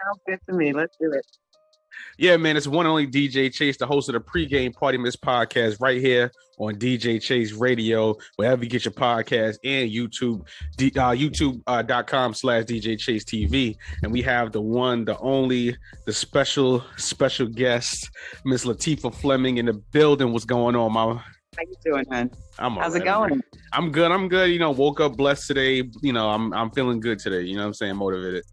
Sounds good to me. Let's do it. Yeah, man, it's one and only DJ Chase, the host of the pregame Party Miss podcast right here on DJ Chase Radio, wherever you get your podcast, and YouTube, youtube.com/DJ Chase TV. And we have the one, the only, the special guest, Miss Lateefah Fleming in the building. What's going on, mama? How you doing, man? How's it going? I'm good. You know, woke up blessed today. You know, I'm feeling good today. You know what I'm saying? Motivated.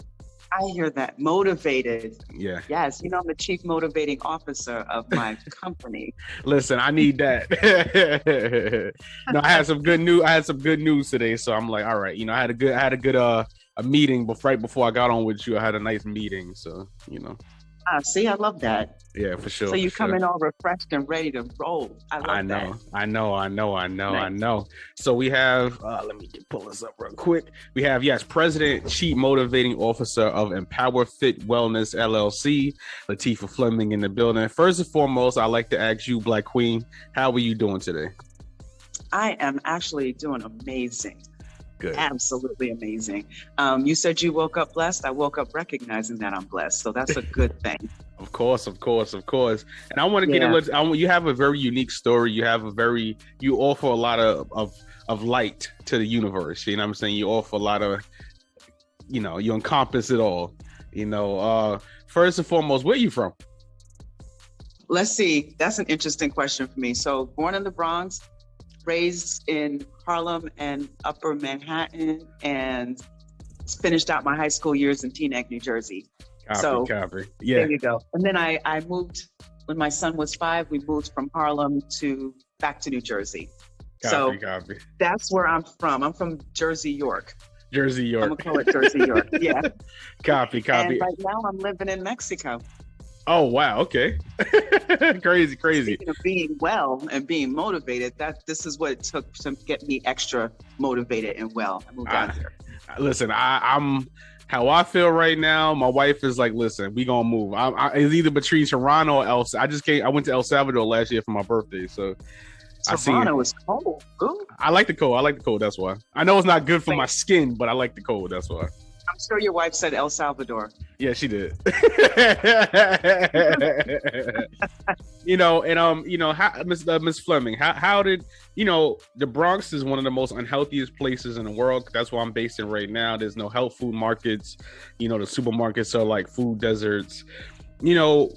I hear that. Motivated. Yeah. Yes. You know, I'm the chief motivating officer of my company. Listen, I need that. No, I had some good news today. So I'm like, all right, you know, I had a good a meeting right before I got on with you. I had a nice meeting. So, you know. See, I love that. Yeah, for sure. So you come in all refreshed and ready to roll. I know. So we have, let me pull this up real quick. We have, President, Chief Motivating Officer of Empower Fit Wellness LLC, Lateefah Fleming in the building. First and foremost, I'd like to ask you, Black Queen, how are you doing today? I am actually doing amazing. Good. Absolutely amazing. You said you woke up blessed. I woke up recognizing that I'm blessed. So that's a good thing. Of course. And I want to get you have a very unique story. You offer a lot of light to the universe. You know what I'm saying? You offer a lot of, you know, you encompass it all. You know, first and foremost, where are you from? Let's see. That's an interesting question for me. So born in the Bronx, raised in Harlem and Upper Manhattan, and finished out my high school years in Teaneck, New Jersey. Copy. Yeah. There you go. And then I moved when my son was 5. We moved from Harlem back to New Jersey. Copy. That's where I'm from. I'm from Jersey, York. I'm gonna call it Jersey, York. Yeah. Copy. And right now I'm living in Mexico. Oh wow! Okay, crazy. Speaking of being well and being motivated, this is what it took to get me extra motivated and well. I moved down here. Listen, I'm how I feel right now. My wife is like, "Listen, we gonna move." It's either between Toronto or El. I went to El Salvador last year for my birthday, so Toronto is cold. Ooh. I like the cold. That's why. I know it's not good for my skin, but I like the cold. That's why. I'm sure your wife said El Salvador. Yeah, she did. You know, and you know, Miss Fleming, how did, you know, the Bronx is one of the most unhealthiest places in the world. That's where I'm based in right now. There's no health food markets. You know, the supermarkets are like food deserts. You know,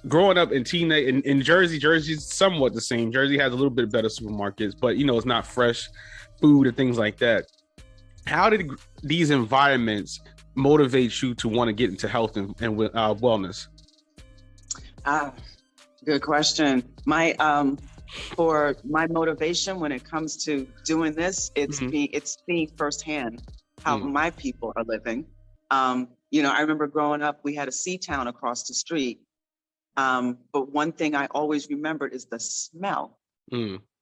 growing up in Jersey's somewhat the same. Jersey has a little bit better supermarkets, but you know, it's not fresh food and things like that. How did these environments motivate you to want to get into health and wellness? Good question. For my motivation when it comes to doing this, it's seeing firsthand how my people are living. You know, I remember growing up, we had a C-town across the street. But one thing I always remembered is the smell.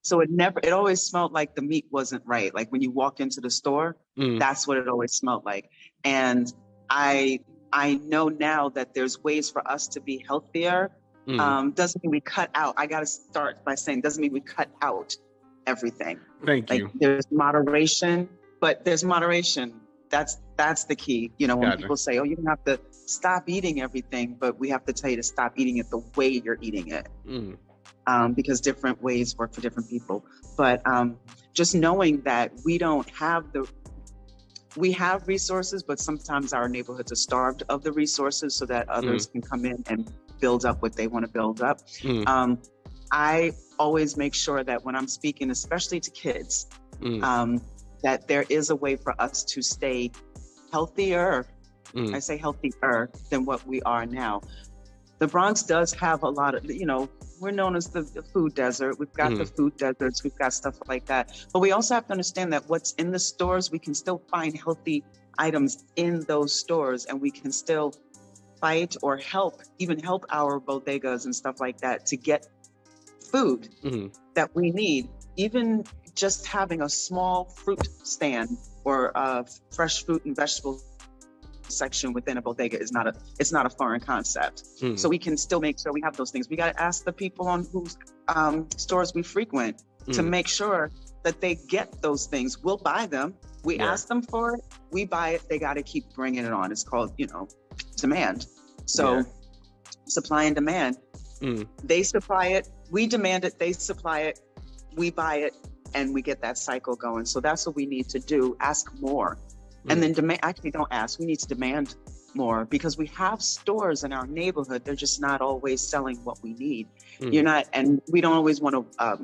So it always smelled like the meat wasn't right. Like when you walk into the store, that's what it always smelled like. And I know now that there's ways for us to be healthier. Doesn't mean we cut out. I got to start by saying, doesn't mean we cut out everything. Thank you. There's moderation, but there's moderation. That's the key. You know, when people say, oh, you don't have to stop eating everything, but we have to tell you to stop eating it the way you're eating it. Because different ways work for different people. But just knowing that we have resources, but sometimes our neighborhoods are starved of the resources so that others can come in and build up what they want to build up. I always make sure that when I'm speaking, especially to kids, that there is a way for us to stay healthier. I say healthier than what we are now. The Bronx does have a lot of, you know, we're known as the food desert. We've got the food deserts. We've got stuff like that. But we also have to understand that what's in the stores, we can still find healthy items in those stores, and we can still fight or help our bodegas and stuff like that to get food that we need. Even just having a small fruit stand or a fresh fruit and vegetable section within a bodega it's not a foreign concept. So we can still make sure we have those things. We got to ask the people on whose stores we frequent to make sure that they get those things. We'll buy them. We ask them for it. We buy it. They got to keep bringing it on. It's called, you know, demand. So supply and demand. They supply it, we demand it, they supply it, we buy it, and we get that cycle going. So that's what we need to do. Ask more. And then demand, actually don't ask, we need to demand more, because we have stores in our neighborhood. They're just not always selling what we need. You're not, and we don't always want a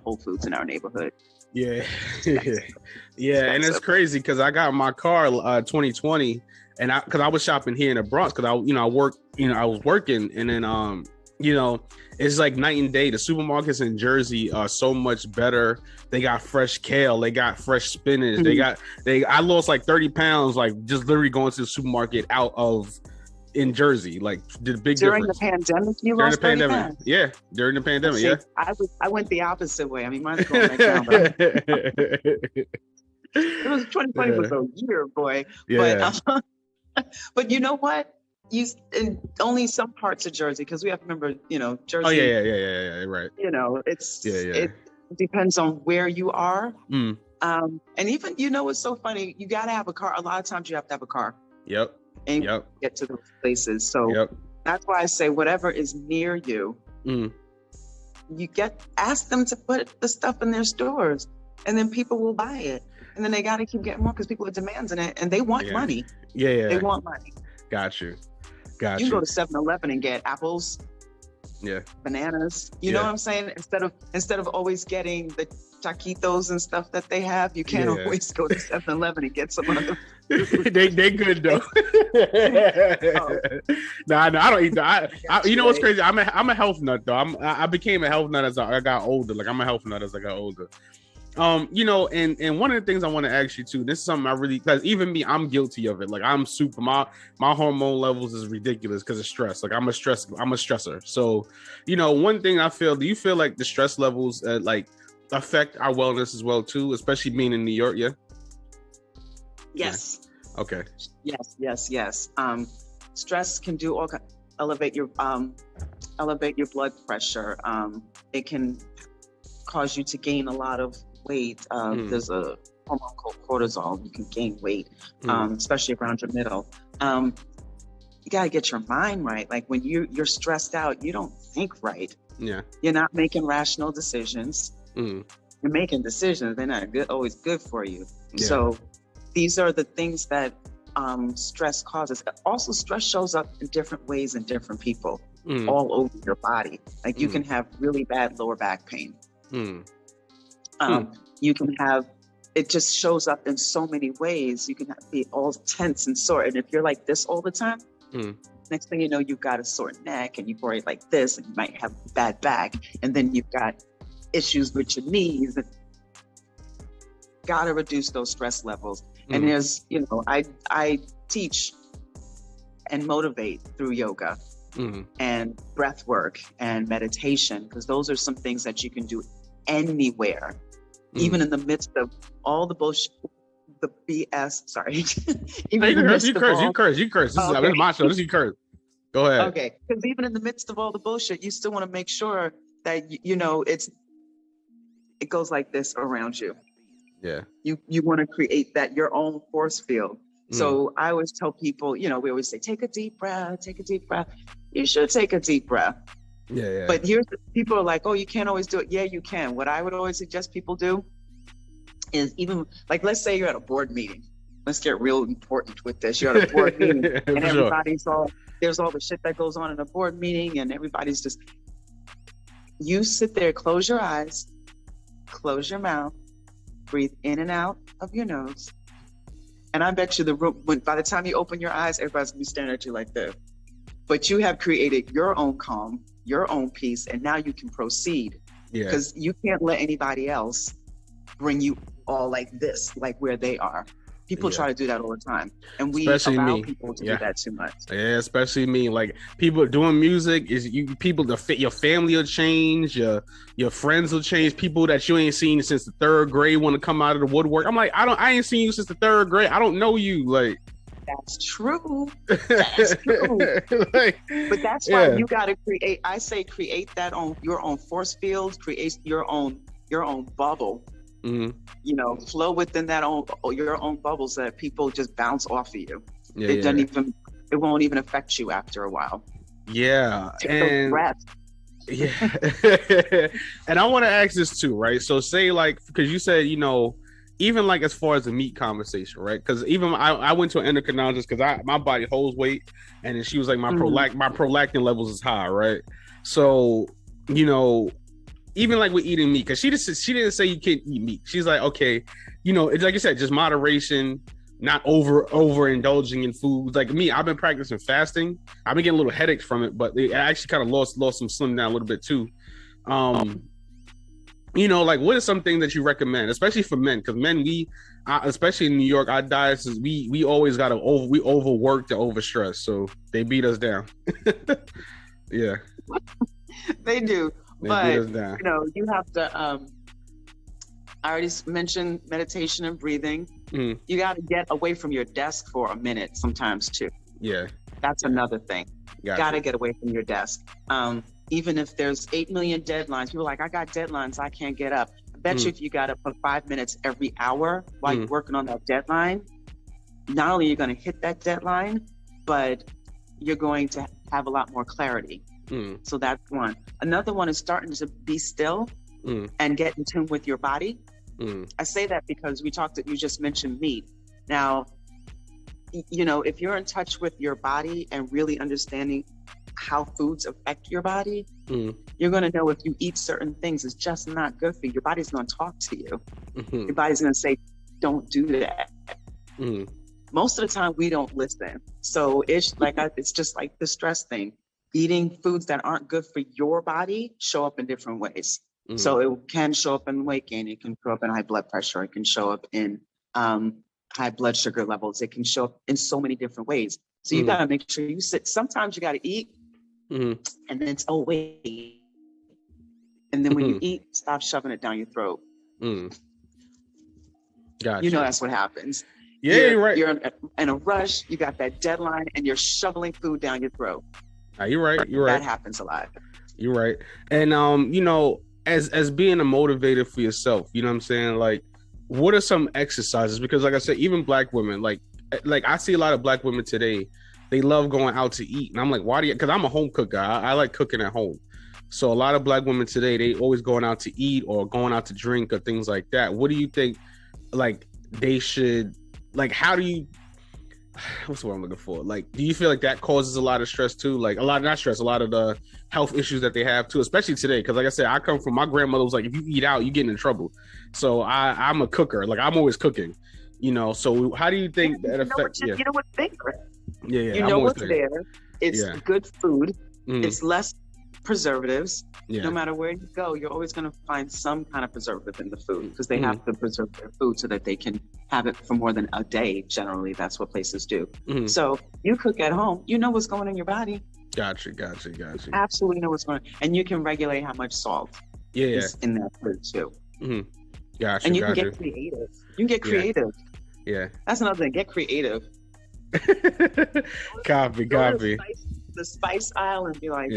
Whole Foods in our neighborhood. Yeah. And it's crazy because I got my car 2020, and because I was shopping here in the Bronx, because I was working, and then it's like night and day. The supermarkets in Jersey are so much better. They got fresh kale, they got fresh spinach, I lost like 30 pounds, like just literally going to the supermarket in Jersey, like the big during difference. The pandemic, you during lost the pandemic, 30 pounds. Yeah, during the pandemic. See, I went the opposite way. I mean, mine's going back down. But it was 2020 was a year, boy. Yeah. But you know what? In only some parts of Jersey, because we have to remember, Jersey. Oh yeah, right. It depends on where you are. And even, it's so funny. You got to have a car. A lot of times you have to have a car. Yep. And get to those places. So that's why I say whatever is near you, ask them to put the stuff in their stores, and then people will buy it. And then they got to keep getting more because people are demanding it, and they want money. Yeah. They want money. Got you. You can go to 7-Eleven and get apples, bananas. You know what I'm saying? Instead of always getting the taquitos and stuff that they have, you can't always go to 7-Eleven and get some other. they good though. No, I don't eat that. You know what's crazy? I'm a health nut though. I became a health nut as I got older. Like I'm a health nut as I got older. And one of the things I want to ask you too, this is something I really, because even me, I'm guilty of it. Like I'm super, my hormone levels is ridiculous because of stress. Like I'm a stressor. So, one thing I feel, do you feel like the stress levels affect our wellness as well too, especially being in New York? Yeah. Yes. Yeah. Okay. Yes. Stress can do all elevate your blood pressure. It can cause you to gain a lot of weight. There's a hormone called cortisol. You can gain weight, especially around your middle. You gotta get your mind right. Like when you're stressed out, you don't think right. Yeah. You're not making rational decisions. You're making decisions. They're not always good for you. Yeah. So these are the things that stress causes. Also, stress shows up in different ways in different people, all over your body. Like you can have really bad lower back pain. You can have, it just shows up in so many ways. You can be all tense and sore. And if you're like this all the time, next thing you know, you've got a sore neck and you're worried like this, and you might have bad back. And then you've got issues with your knees. Got to reduce those stress levels. And there's, I teach and motivate through yoga and breath work and meditation, because those are some things that you can do anywhere, even in the midst of all the bullshit, the BS. Sorry. You curse. This is my show. This is you curse. Go ahead. Okay. Because even in the midst of all the bullshit, you still want to make sure that, it goes like this around you. Yeah. You want to create that your own force field. So I always tell people, we always say, take a deep breath. You should take a deep breath. Yeah. But people are like, oh, you can't always do it. Yeah, you can. What I would always suggest people do is, even like, let's say you're at a board meeting. Let's get real important with this. You're at a board meeting and everybody's there's all the shit that goes on in a board meeting, and everybody's just, you sit there, close your eyes, close your mouth, breathe in and out of your nose. And I bet you the room, by the time you open your eyes, everybody's gonna be staring at you like this. But you have created your own calm, your own peace, and now you can proceed. Yeah. Because you can't let anybody else bring you all like this, like where they are. People try to do that all the time, and we allow people to do that too much. Yeah, especially me. Like, people doing music your family will change, your friends will change. People that you ain't seen since the third grade want to come out of the woodwork. I'm like, I ain't seen you since the third grade. I don't know you. Like, that's true. That's true. But that's why you got to create. I say create your own force field. Create your own bubble. Flow within your own bubbles, so that people just bounce off of you. It doesn't even it won't even affect you after a while. Yeah. Take those breaths. Yeah. And I want to ask this too, right? So say like, because you said, even like as far as the meat conversation, right? Because even I went to an endocrinologist because my body holds weight, and then she was like, my prolactin levels is high, right? So, even like with eating meat, because she didn't say you can't eat meat. She's like, okay, it's like you said, just moderation, not overindulging in foods. Like me, I've been practicing fasting. I've been getting a little headaches from it, but I actually kind of lost some slim down a little bit too. Like what is something that you recommend, especially for men? Because men, especially in New York, our diets is we always we overwork and overstress, so they beat us down. Yeah, they do. They but beat us down. You have to. I already mentioned meditation and breathing. Mm. You got to get away from your desk for a minute sometimes too. Yeah, that's another thing. Got to get away from your desk. Even if there's 8 million deadlines, people are like, I got deadlines, I can't get up. I bet you if you got up for 5 minutes every hour while you're working on that deadline, not only are you going to hit that deadline, but you're going to have a lot more clarity. So that's one. Another one is starting to be still and get in tune with your body. I say that because you just mentioned meat. Now, if you're in touch with your body and really understanding how foods affect your body, you're going to know if you eat certain things, it's just not good for you. Your body's going to talk to you. Your body's going to say, don't do that. Most of the time we don't listen. So it's just like the stress thing. Eating foods that aren't good for your body show up in different ways. So it can show up in weight gain. It can show up in high blood pressure. It can show up in high blood sugar levels. It can show up in so many different ways. So you got to make sure you sit. Sometimes you got to eat and then it's, oh, wait. And then when you eat, stop shoving it down your throat. Gotcha. That's what happens. Yeah, you're right. You're in a rush. You got that deadline and you're shoveling food down your throat. You're right. You're right. That happens a lot. You're right. And, as being a motivator for yourself, you know what I'm saying? Like, what are some exercises? Because like I said, even Black women, like I see a lot of Black women today, they love going out to eat. And I'm like, why do you? Because I'm a home cooker. I like cooking at home. So a lot of Black women today, they always going out to eat or going out to drink or things like that. What do you think, like, they should, like, how do you, what's the word I'm looking for? Like, do you feel like that causes a lot of stress too? Like a lot of the health issues that they have too, especially today. Cause like I said, I come from, my grandmother was like, if you eat out, you get in trouble. So I'm a cooker. Like I'm always cooking, so how do you think that affects? You know what's there? Yeah. You know what's there. It's good food. It's less preservatives. No matter where you go, you're always going to find some kind of preservative in the food because they have to preserve their food so that they can have it for more than a day. Generally, that's what places do. So you cook at home, you know what's going in your body. Gotcha. Absolutely know what's going on. And you can regulate how much salt is in that food too. Gotcha. And you can get creative. You can get creative. Yeah. That's another thing. Get creative. Copy. The spice aisle and be like,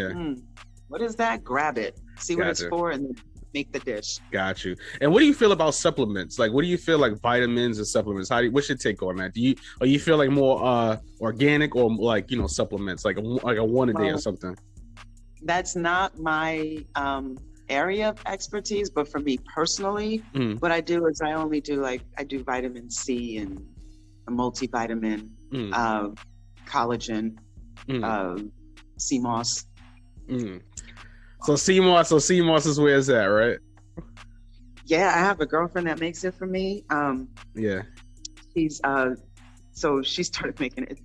what is that? Grab it. See what it's for and then make the dish. Got you. And what do you feel about supplements? Like, what do you feel like vitamins and supplements? What's your take on that? Do you feel like more organic or like, supplements, like a one a day or something? That's not my area of expertise, but for me personally, what I do is I do vitamin C and a multivitamin, collagen, sea moss. So sea moss is where it's at, right? Yeah, I have a girlfriend that makes it for me. She's so she started making it.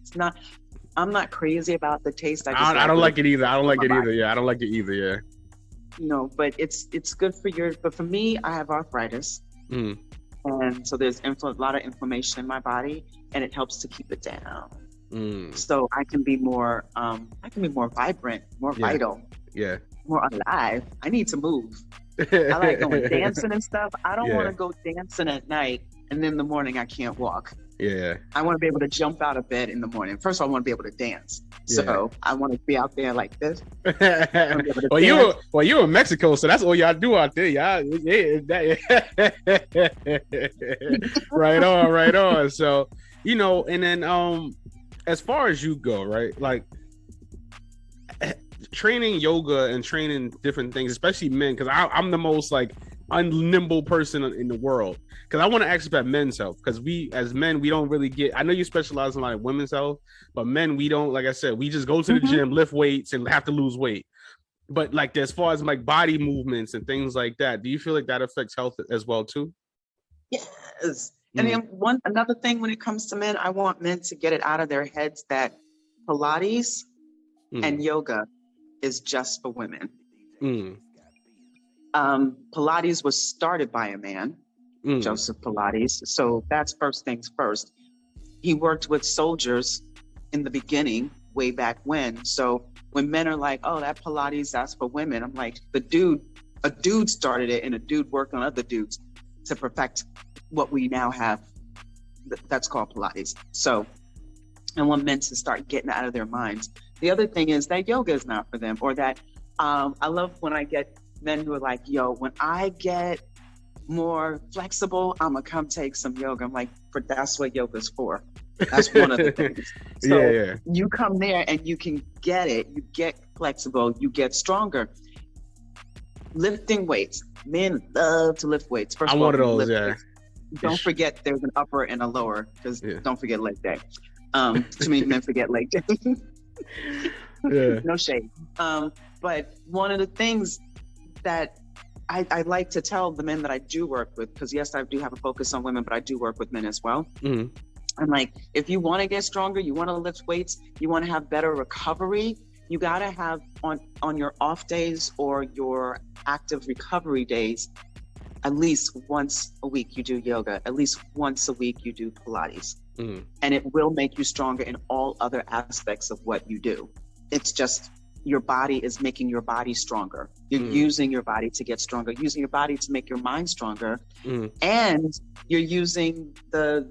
I'm not crazy about the taste. I don't like it either. Yeah, I don't like it either. Yeah. But it's good but for me, I have arthritis. And so there's a lot of inflammation in my body, and it helps to keep it down. So I can be more vibrant, more vital, more alive. I need to move. I like going dancing and stuff. I don't want to go dancing at night and then in the morning I can't walk. I want to be able to jump out of bed in the morning. First, I want to be able to dance. So I want to be out there like this. Well, you're in Mexico, so that's all y'all do out there. Right on. So, and then as far as you go, right? Like training yoga and training different things, especially men, because I'm the most like unnimble person in the world. Because I want to ask about men's health, because we as men, we don't really get. I know you specialize in like women's health, but men, we don't. Like I said, we just go to the gym, lift weights, and have to lose weight. But like as far as like body movements and things like that, do you feel like that affects health as well too? Yes. And then another thing when it comes to men, I want men to get it out of their heads that Pilates and yoga is just for women. Pilates was started by a man, Joseph Pilates. So that's first things first. He worked with soldiers in the beginning, way back when. So when men are like, oh, that Pilates, that's for women. I'm like, a dude started it, and a dude worked on other dudes to perfect what we now have. That's called Pilates. So I want men to start getting out of their minds. The other thing is that yoga is not for them, or that I love when I get men who are like, yo, when I get more flexible, I'm gonna come take some yoga. I'm like, that's what yoga's for. That's one of the things. So you come there and you can get it. You get flexible. You get stronger. Lifting weights. Men love to lift weights. First I'm of all, one of those. weights. Don't forget there's an upper and a lower, because don't forget leg day. Too many men forget leg day. No shade. But one of the things that I like to tell the men that I do work with, because yes, I do have a focus on women, but I do work with men as well. I'm like, if you want to get stronger, you want to lift weights, you want to have better recovery, you got to have on your off days or your active recovery days, at least once a week you do yoga, at least once a week you do Pilates. And it will make you stronger in all other aspects of what you do. It's just your body is making your body stronger. You're using your body to get stronger, using your body to make your mind stronger. And you're using the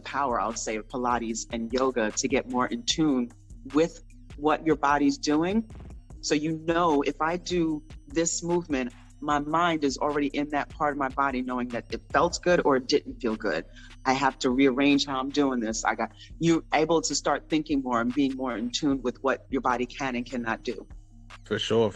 power, I'll say, of Pilates and yoga to get more in tune with what your body's doing. So you know, if I do this movement, my mind is already in that part of my body knowing that it felt good or it didn't feel good. I have to rearrange how I'm doing this. You're able to start thinking more and being more in tune with what your body can and cannot do. For sure.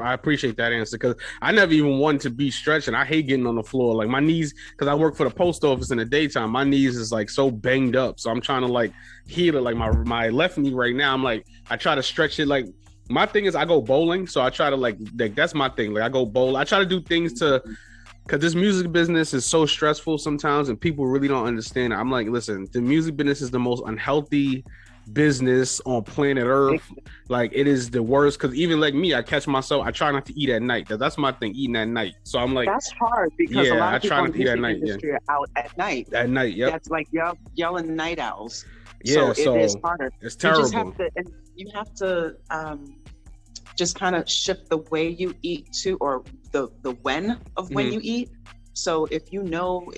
I appreciate that answer, because I never even wanted to be stretching. I hate getting on the floor. Like my knees, because I work for the post office in the daytime, my knees is like so banged up. So I'm trying to like heal it. Like my left knee right now, I'm like, I try to stretch it. Like my thing is I go bowling. So I try to like that's my thing. Like I go bowl. I try to do things because this music business is so stressful sometimes and people really don't understand it. I'm like, listen, the music business is the most unhealthy business on planet Earth. Like it is the worst, because even like me, I catch myself, I try not to eat at night. That's my thing, eating at night. So I'm like, that's hard, because a lot of people in the music industry are out at night. At night, That's like yelling night owls. So it is harder. It's terrible. You have to just kind of shift the way you eat to, or the when of when you eat. So if you know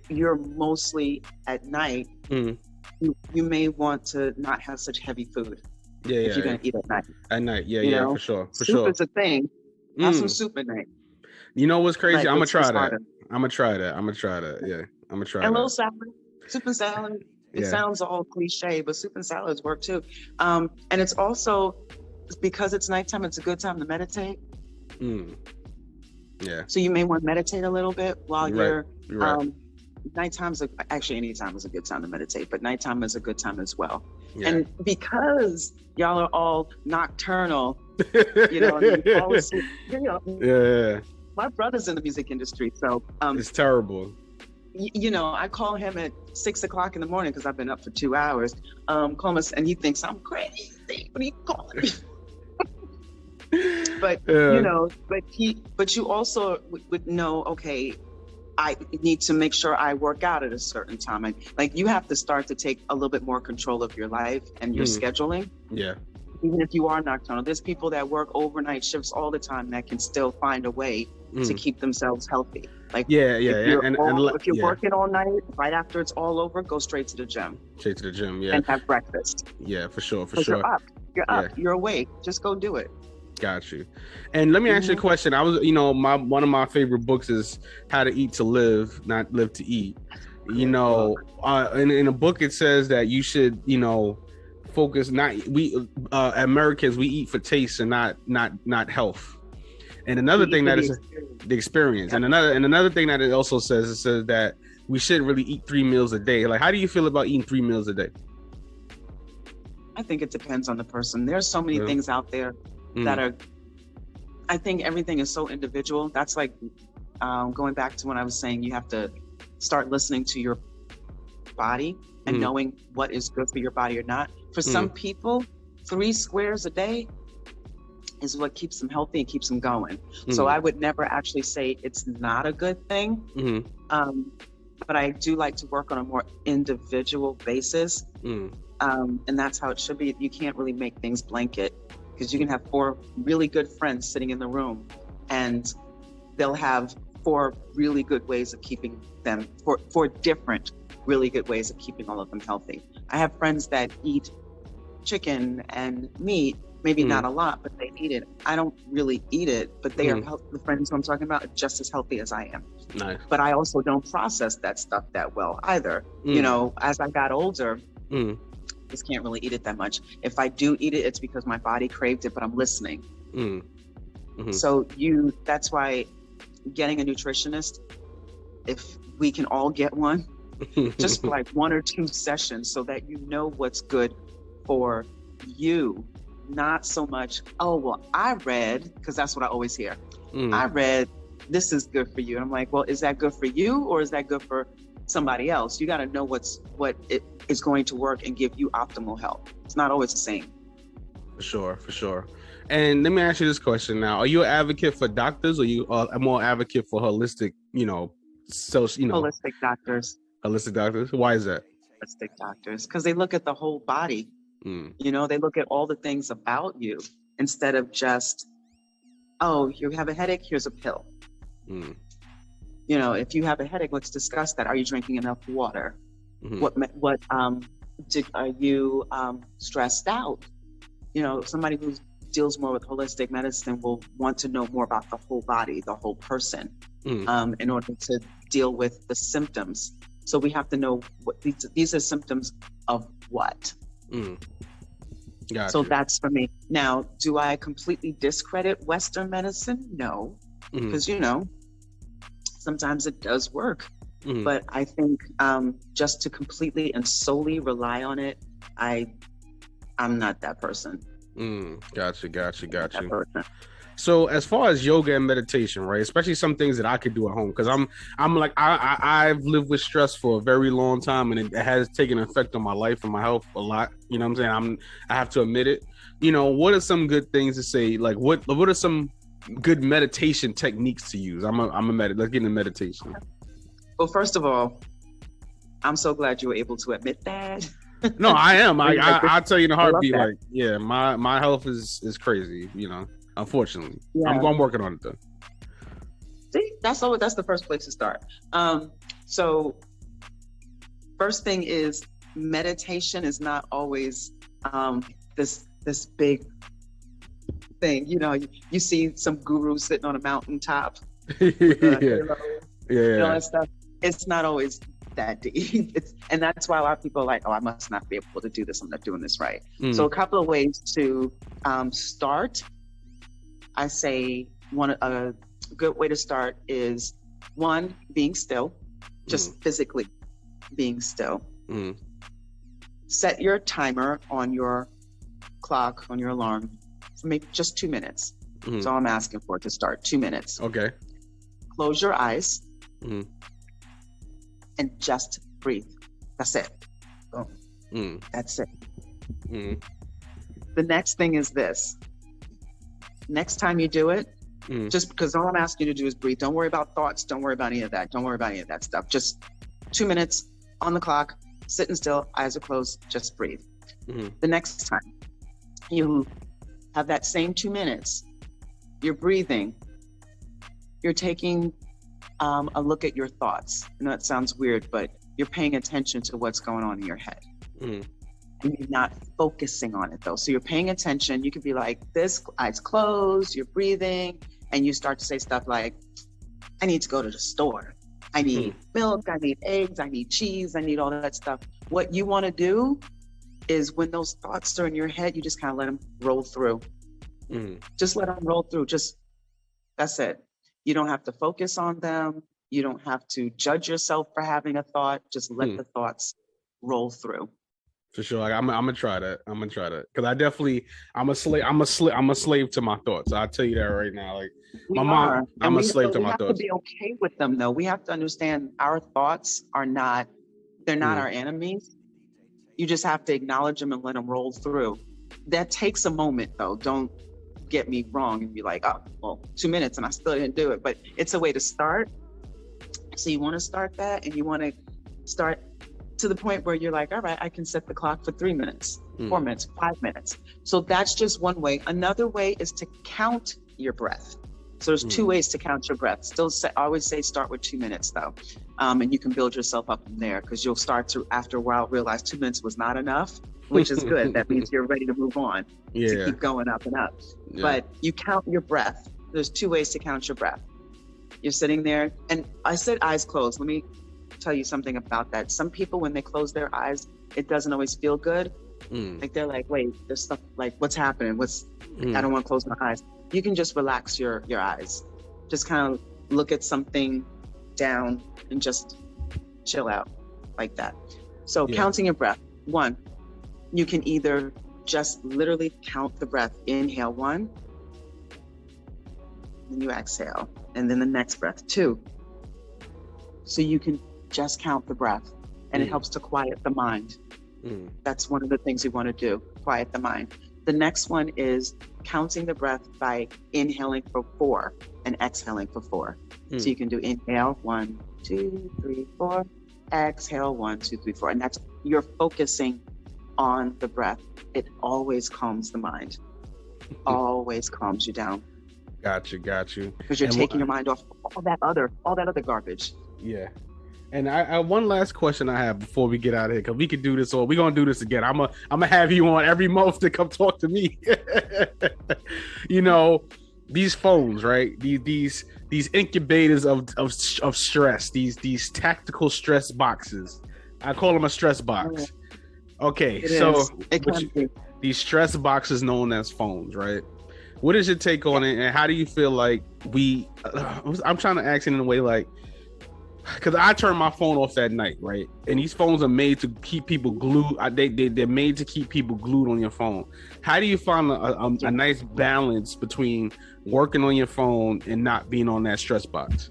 you're mostly at night, you may want to not have such heavy food. If you're gonna eat at night. At night, for sure. Soup is a thing. Have some soup at night. You know what's crazy? I'm gonna try that. I'm gonna try that. Yeah, I'm gonna try that. And a little salad, soup and salad. It sounds all cliche, but soup and salads work too. And it's also, because it's nighttime, it's a good time to meditate. So you may want to meditate a little bit while you're right. Nighttime's actually any time is a good time to meditate, but nighttime is a good time as well. And because y'all are all nocturnal, you fall asleep, my brother's in the music industry, so it's terrible. I call him at 6 o'clock in the morning because I've been up for 2 hours. Call him, and he thinks I'm crazy. What are you calling me? But but you also would know, okay, I need to make sure I work out at a certain time. And like, you have to start to take a little bit more control of your life and your scheduling. Even if you are nocturnal, there's people that work overnight shifts all the time that can still find a way to keep themselves healthy. Like, if you're working all night, right after it's all over, go straight to the gym. And have breakfast. For sure. You're up, you're awake. Just go do it. Got you. And let me ask you a question. I was, one of my favorite books is How to Eat to Live, Not Live to Eat. You know, in a book it says that you should, you know, focus. Not we Americans, we eat for taste and not health. And another thing that is the experience. Yep. And another thing that it also says, it says that we shouldn't really eat 3 meals a day. Like, how do you feel about eating 3 meals a day? I think it depends on the person. There's so many things out there that are, I think everything is so individual. That's like going back to when I was saying you have to start listening to your body and knowing what is good for your body or not. For some people, 3 squares a day is what keeps them healthy and keeps them going. So I would never actually say it's not a good thing. But I do like to work on a more individual basis. And that's how it should be. You can't really make things blanket, because you can have 4 really good friends sitting in the room and they'll have 4 really good ways of keeping them, 4 different really good ways of keeping all of them healthy. I have friends that eat chicken and meat, maybe not a lot, but they eat it. I don't really eat it, but they are the friends who I'm talking about are just as healthy as I am. Nice. But I also don't process that stuff that well either. You know, as I got older, just can't really eat it that much. If I do eat it, it's because my body craved it, but I'm listening. So that's why getting a nutritionist, if we can all get one, just for like 1 or 2 sessions, so that you know what's good for you. Not so much, oh, well, I read, because that's what I always hear. I read this is good for you. And I'm like, well, is that good for you or is that good for somebody else? You got to know what it is going to work and give you optimal health. It's not always the same. For sure. And let me ask you this question now. Are you an advocate for doctors, or are you a more advocate for holistic, holistic doctors? Holistic doctors? Why is that? Holistic doctors, because they look at the whole body. You know, they look at all the things about you instead of just, oh, you have a headache, here's a pill. You know, if you have a headache, let's discuss that. Are you drinking enough water? Are you stressed out? You know, somebody who deals more with holistic medicine will want to know more about the whole body, the whole person, in order to deal with the symptoms. So we have to know what these are symptoms of what. Gotcha. So that's for me. Now, do I completely discredit Western medicine? No, because sometimes it does work. But I think just to completely and solely rely on it, I'm not that person. Gotcha. So as far as yoga and meditation, right, especially some things that I could do at home, because I'm like, I've lived with stress for a very long time, and it has taken an effect on my life and my health a lot. You know what I'm saying? I have to admit it. You know, what are some good things to say? Like, what are some good meditation techniques to use? Let's get into meditation. Well, first of all, I'm so glad you were able to admit that. No, I am. I'll tell you in a heartbeat. Like, yeah, my health is crazy. You know. Unfortunately, I'm working on it though. See, that's the first place to start. So first thing is, meditation is not always this big thing. You know, you see some guru sitting on a mountaintop. That stuff. It's not always that deep. And that's why a lot of people are like, oh, I must not be able to do this. I'm not doing this right. So a couple of ways to start. I say a good way to start is, 1, being still, just physically being still. Set your timer on your clock, on your alarm, for maybe just 2 minutes. That's all I'm asking for to start, 2 minutes. Okay. Close your eyes and just breathe. That's it. Boom. That's it. The next thing is this. Next time you do it, just because all I'm asking you to do is breathe. Don't worry about thoughts. Don't worry about any of that. Don't worry about any of that stuff. Just 2 minutes on the clock, sitting still, eyes are closed, just breathe. The next time you have that same 2 minutes, you're breathing, you're taking a look at your thoughts. I know that sounds weird, but you're paying attention to what's going on in your head. And you're not focusing on it though. So you're paying attention. You could be like this, eyes closed, you're breathing, and you start to say stuff like, I need to go to the store. I need milk, I need eggs, I need cheese, I need all that stuff. What you want to do is when those thoughts are in your head, you just kind of let them roll through. Just let them roll through. That's it. You don't have to focus on them. You don't have to judge yourself for having a thought. Just let the thoughts roll through. For sure. Like, I'm gonna try that. Because I definitely, I'm a slave to my thoughts. I'll tell you that right now. Like I'm a slave to my thoughts. We have to be okay with them though. We have to understand our thoughts are not, they're not our enemies. You just have to acknowledge them and let them roll through. That takes a moment though. Don't get me wrong and be like, oh, well, 2 minutes and I still didn't do it. But it's a way to start. So you want to start that, and you want to start to the point where you're like, all right, I can set the clock for 3 minutes, 4 minutes, 5 minutes. So that's just one way. Another way is to count your breath. So there's two ways to count your breath. I always say start with 2 minutes though. And you can build yourself up from there, because you'll start to, after a while, realize 2 minutes was not enough, which is good. That means you're ready to move on, to keep going up and up. Yeah. But you count your breath. There's two ways to count your breath. You're sitting there, and I said eyes closed. Let me tell you something about that. Some people, when they close their eyes, it doesn't always feel good. Like they're like, wait, there's stuff, like, what's happening? I don't want to close my eyes. You can just relax your eyes. Just kind of look at something down and just chill out like that. So counting your breath. 1, you can either just literally count the breath. Inhale 1, and you exhale, and then the next breath 2. So you can just count the breath, and it helps to quiet the mind. That's one of the things you want to do, quiet the mind. The next one is counting the breath by inhaling for 4 and exhaling for 4. So you can do inhale 1, 2, 3, 4, exhale 1, 2, 3, 4, and that's, you're focusing on the breath. It always calms the mind, always calms you down. Got you. Because you're taking your mind off all that other garbage. Yeah. And I one last question I have before we get out of here, because we could do this, or we're gonna do this again. I'm gonna have you on every month to come talk to me. You know, these phones, right? These incubators of stress, these tactical stress boxes. I call them a stress box. Okay, these stress boxes known as phones, right? What is your take on it, and how do you feel like I'm trying to ask it in a way like, because I turn my phone off at night, right? And these phones are made to keep people glued. They're made to keep people glued on your phone. How do you find a nice balance between working on your phone and not being on that stress box?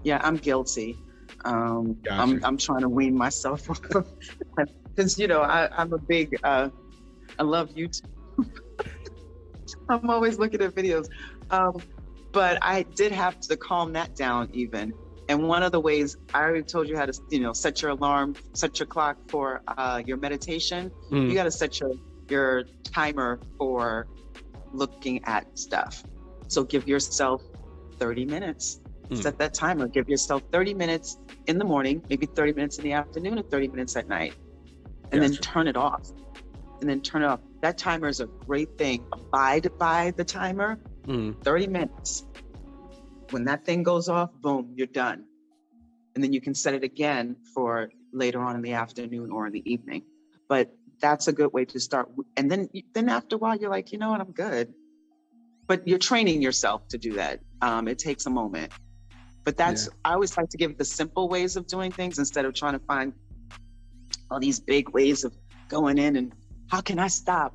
Yeah, I'm guilty. I'm trying to wean myself off, because I'm a big I love YouTube. I'm always looking at videos, but I did have to calm that down even. And one of the ways, I already told you how to, set your alarm, set your clock for your meditation. You got to set your timer for looking at stuff. So give yourself 30 minutes. Set that timer. Give yourself 30 minutes in the morning, maybe 30 minutes in the afternoon, and 30 minutes at night. And then turn it off. That timer is a great thing. Abide by the timer. 30 minutes. When that thing goes off, boom, you're done. And then you can set it again for later on in the afternoon or in the evening. But that's a good way to start. And then after a while, you're like, you know what, I'm good. But you're training yourself to do that. It takes a moment. But I always like to give the simple ways of doing things instead of trying to find all these big ways of going in and how can I stop?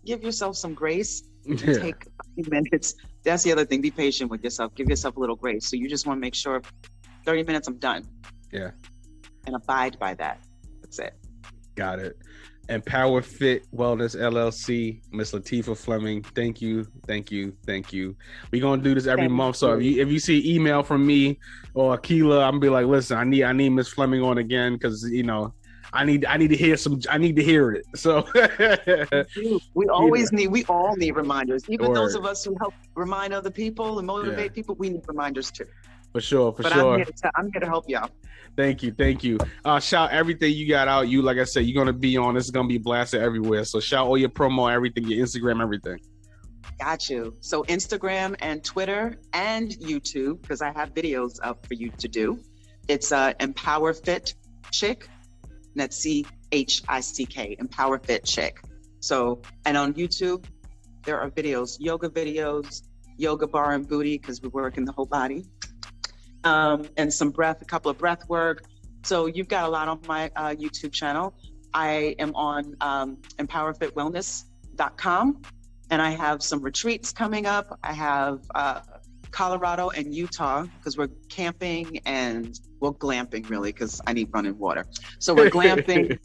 Give yourself some grace. Take a few minutes. That's the other thing. Be patient with yourself. Give yourself a little grace. So you just want to make sure 30 minutes, I'm done. Yeah. And abide by that. That's it. Got it. And Power Fit Wellness LLC, Miss Lateefah Fleming. Thank you. We're gonna do this every month. So if you see email from me or Akila, I'm gonna be like, listen, I need Miss Fleming on again, because I need to hear I need to hear it. So we all need reminders. Even those of us who help remind other people and motivate people, we need reminders too. For sure. I'm here to help y'all. Thank you. Shout everything you got out. You, like I said, you're gonna be on. This is gonna be blasted everywhere. So shout all your promo, everything, your Instagram, everything. Got you. So Instagram and Twitter and YouTube, because I have videos up for you to do. It's Empower Fit Chick. And that's CHICK, Empower Fit Chick. So, and on YouTube, there are videos, yoga bar and booty, because we work in the whole body. And some a couple of breath work. So you've got a lot on my YouTube channel. I am on empowerfitwellness.com, and I have some retreats coming up. I have Colorado and Utah, because we're camping and, well, glamping really, because I need running water. So we're glamping,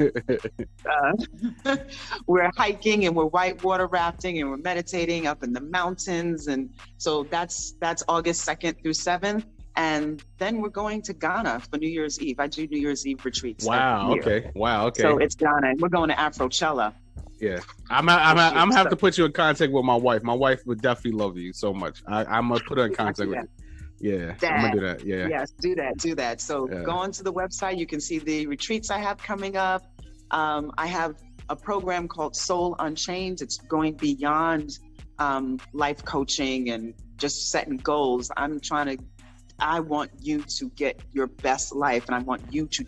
we're hiking, and we're whitewater rafting, and we're meditating up in the mountains. And so that's August 2nd through 7th. And then we're going to Ghana for New Year's Eve. I do New Year's Eve retreats. Wow. Okay. Wow. Okay. So it's Ghana, and we're going to Afrochella. Yeah, I'm have to put you in contact with my wife. My wife would definitely love you so much. I'm gonna put her in contact with you. Yeah, I'm gonna do that. Yeah. Yes, do that. So go onto the website. You can see the retreats I have coming up. I have a program called Soul Unchained. It's going beyond life coaching and just setting goals. I want you to get your best life, and I want you to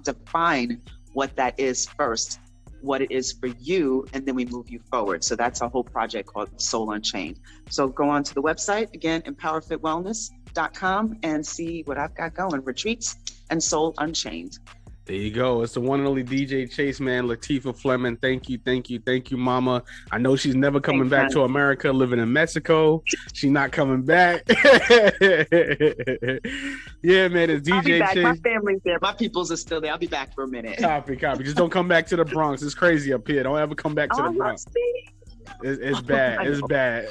define what that is first, what it is for you, and then we move you forward. So that's a whole project called Soul Unchained. So go on to the website, again, empowerfitwellness.com, and see what I've got going, retreats and Soul Unchained. There you go. It's the one and only DJ Chase, man. Lateefah Fleming. Thank you, mama. I know she's never coming back to America, living in Mexico. She's not coming back. Yeah, man. It's DJ Chase. My family's there. My peoples are still there. I'll be back for a minute. Copy. Just don't come back to the Bronx. It's crazy up here. Don't ever come back to the Bronx. It's bad. It's bad.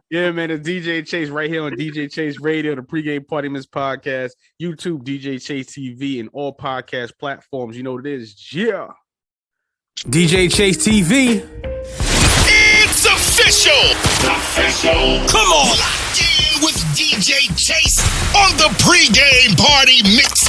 Yeah, man. It's DJ Chase right here on DJ Chase Radio, the Pregame Party Miss Podcast, YouTube, DJ Chase TV, and all podcast platforms. You know what it is. Yeah. DJ Chase TV. It's official. Come on. Locked in with DJ Chase on the Pregame Party Mix